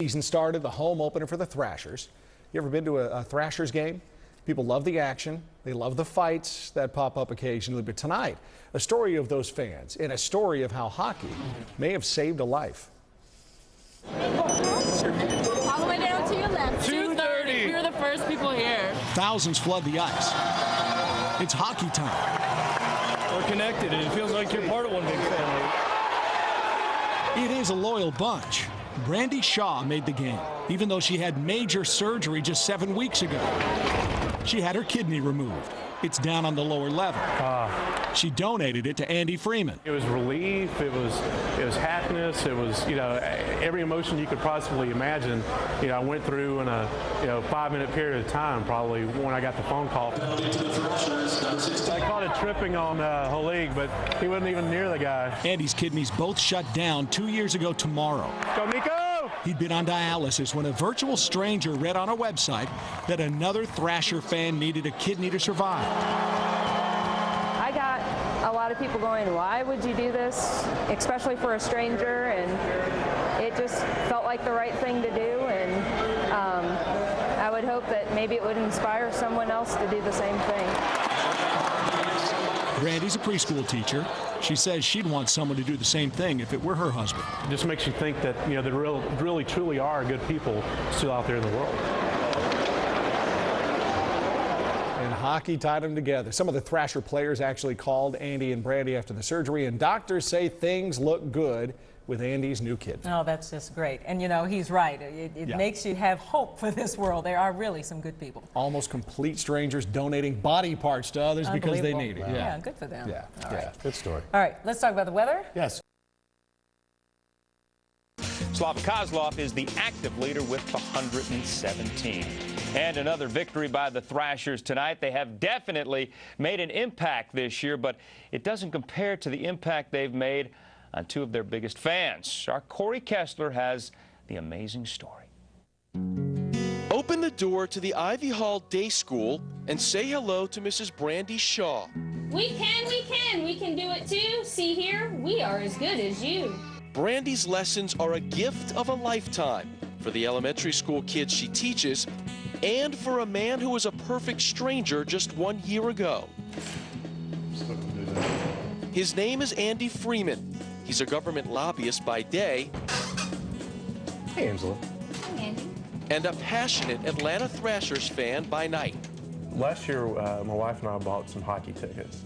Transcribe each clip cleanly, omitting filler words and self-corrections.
Season started, the home opener for the Thrashers. You ever been to a Thrashers game? People love the action. They love the fights that pop up occasionally. But tonight, a story of those fans and a story of how hockey may have saved a life. All the way down to your left. 2:30. We were the first people here. Thousands flood the ice. It's hockey time. We're connected, and it feels like you're part of one big family. It is a loyal bunch. Brandi Shaw made the game, even though she had major surgery just 7 weeks ago. She had her kidney removed. It's down on the lower level. She donated it to Andy Freeman. It was relief, it was happiness, it was, every emotion you could possibly imagine, I went through in a, 5-minute period of time, probably, when I got the phone call. I caught it tripping on Holig, but he wasn't even near the guy. Andy's kidneys both shut down 2 years ago tomorrow. Go, Nico! He'd been on dialysis when a virtual stranger read on a website that another Thrasher fan needed a kidney to survive. I got a lot of people going, why would you do this, especially for a stranger, and it just felt like the right thing to do, and I would hope that maybe it would inspire someone else to do the same thing. Brandi's a preschool teacher. She says she'd want someone to do the same thing if it were her husband. It just makes you think that, there really, truly are good people still out there in the world. And hockey tied them together. Some of the Thrasher players actually called Andy and Brandi after the surgery, and doctors say things look good with Andy's new kid. Oh, that's just great. And he's right. It makes you have hope for this world. There are really some good people. Almost complete strangers donating body parts to others because they need it. Wow. Yeah, good for them. Yeah, All right. Good story. All right, let's talk about the weather. Yes. Slava Kozlov is the active leader with 117. And another victory by the Thrashers tonight. They have definitely made an impact this year, but it doesn't compare to the impact they've made on two of their biggest fans. Our Corey Kessler has the amazing story. Open the door to the Ivy Hall Day School and say hello to Mrs. Brandi Shaw. We can do it too. See here, we are as good as you. Brandi's lessons are a gift of a lifetime for the elementary school kids she teaches and for a man who was a perfect stranger just 1 year ago. His name is Andy Freeman. He's a government lobbyist by day. Hey, Angela. Hi, Andy. And a passionate Atlanta Thrashers fan by night. Last year, my wife and I bought some hockey tickets,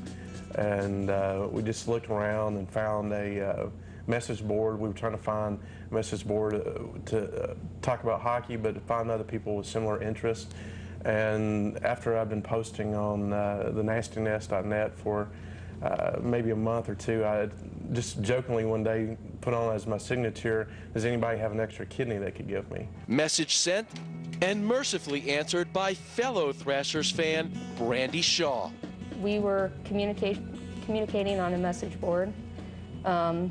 and we just looked around and found a message board. We were trying to find a message board to talk about hockey, but to find other people with similar interests. And after I've been posting on the nastynest.net for maybe a month or two, I just jokingly one day put on as my signature, does anybody have an extra kidney they could give me? Message sent and mercifully answered by fellow Thrashers fan Brandi Shaw. We were communicating on a message board. The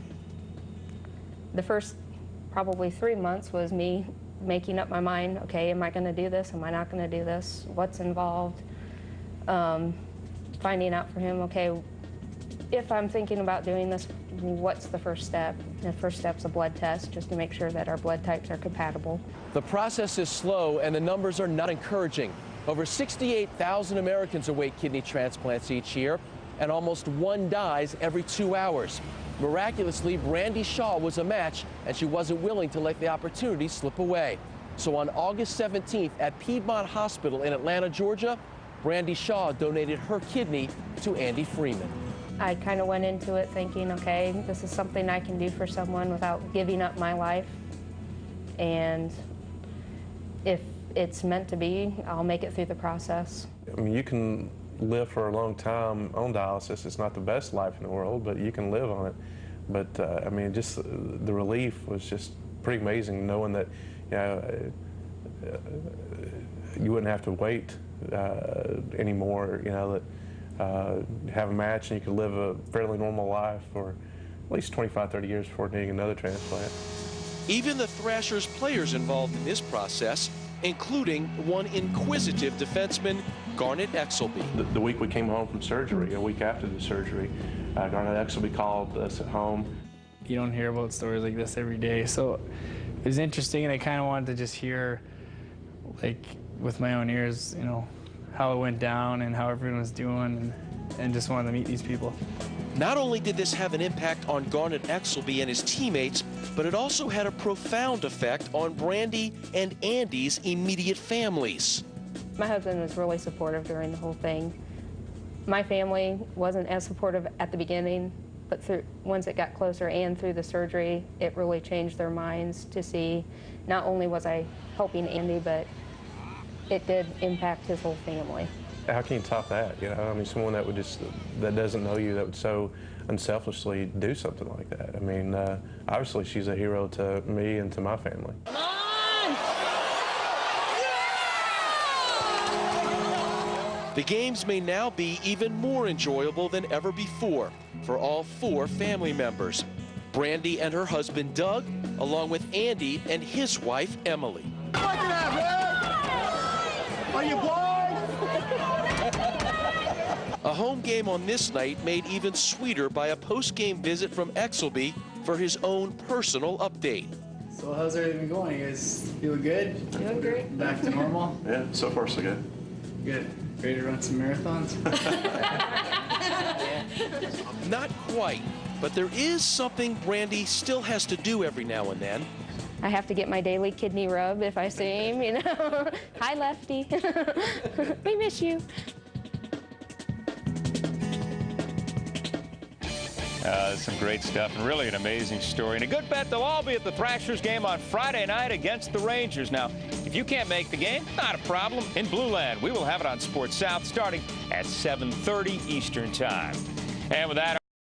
first probably 3 months was me making up my mind, okay, am I going to do this? Am I not going to do this? What's involved? Finding out for him, okay, if I'm thinking about doing this, what's the first step? The first step's a blood test, just to make sure that our blood types are compatible. The process is slow and the numbers are not encouraging. Over 68,000 Americans await kidney transplants each year, and almost one dies every 2 hours. Miraculously, Brandi Shaw was a match, and she wasn't willing to let the opportunity slip away. So on August 17th at Piedmont Hospital in Atlanta, Georgia, Brandi Shaw donated her kidney to Andy Freeman. I kind of went into it thinking, okay, this is something I can do for someone without giving up my life. And if it's meant to be, I'll make it through the process. I mean, you can live for a long time on dialysis. It's not the best life in the world, but you can live on it. But I mean, just the relief was just pretty amazing, knowing that you wouldn't have to wait anymore. That have a match and you could live a fairly normal life for at least 25, 30 years before needing another transplant. Even the Thrashers players involved in this process, including one inquisitive defenseman, Garnet Exelby. The week we came home from surgery, a week after the surgery, Garnet Exelby called us at home. You don't hear about stories like this every day, so it was interesting, and I kind of wanted to just hear, like, with my own ears, you know, how it went down and how everyone was doing, and just wanted to meet these people. Not only did this have an impact on Garnet Exelby and his teammates, but it also had a profound effect on Brandi and Andy's immediate families. My husband was really supportive during the whole thing. My family wasn't as supportive at the beginning, but once it got closer and through the surgery, it really changed their minds to see not only was I helping Andy, but it did impact his whole family. How can you top that? You know, I mean, someone that would that doesn't know you, that would so unselfishly do something like that. I mean, obviously she's a hero to me and to my family. The games may now be even more enjoyable than ever before for all 4 family members. Brandi and her husband Doug, along with Andy and his wife Emily. Are you blind? A home game on this night made even sweeter by a post-game visit from Exelby for his own personal update. So how's everything going? You guys feeling good? Doing great. Back to normal? Yeah, so far so good. Good. Ready to run some marathons? Not quite, but there is something Brandi still has to do every now and then. I have to get my daily kidney rub if I see him, you know. Hi, Lefty. We miss you. Some great stuff, and really an amazing story. And a good bet they'll all be at the Thrashers game on Friday night against the Rangers. Now, if you can't make the game, not a problem. In Blue Land, we will have it on Sports South starting at 7:30 Eastern Time. And with that,